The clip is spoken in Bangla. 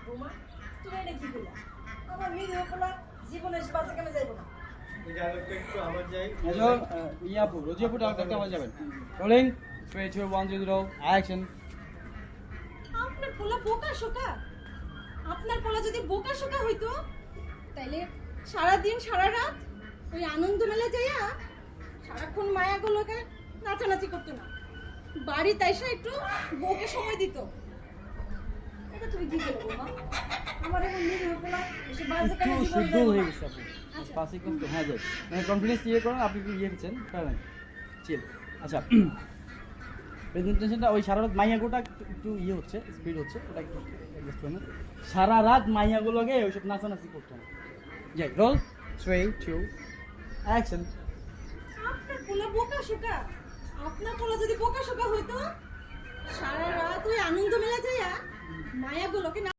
বৌমা তুমি এটা কি করলা? আমার মেয়ে বলা জীবনে এসে বাচ্চা কেন যাইব না? ইয়াপু রোজিয়াপু ডাক্তার কেমন যাবেন? Rolling 3 2 1 0 action. আপনার পোলা বোকা শোকা? আপনার পোলা যদি বোকা শোকা হইতো তাইলে সারা দিন সারা রাত ওই আনন্দ মেলা যাইয়া সারাক্ষণ মায়াগুলোকে নাচানাচি করতো না, বাড়ি তাইসা একটু বউকে সময় দিত। এটা তুমি কি করবো মা? আমার এখন মেয়ে পোলা এসে বাজে কাজে একটু জীবনে শুদ্ধ যাইবো হয়ে না। গেছে আপু। আচ্ছা। পাসি করতে হ্যাঁ যাই মানে কনফিডেন্স ইয়ে করুন, আপনি কি ইয়ে দিচ্ছেন পারেন চিল। আচ্ছা প্রেজেন্টেশনটা ওই সারা রাত মাইয়াগুলোটা একটু ইয়ে হচ্ছে, স্পিড হচ্ছে, ওটা একটু অ্যাডজাস্ট করুন। সারা রাত মাইয়াগুলোকে ওইসব নাচানাচি করতো না। যাই রোল 3 2 অ্যাকশন। আপনার পোলা বোকা শোকা? আপনার পোলা যদি বোকা শোকা হইতো সারা রাত ওই আনন্দ মেলা যাইয়া মায়াগুলোকে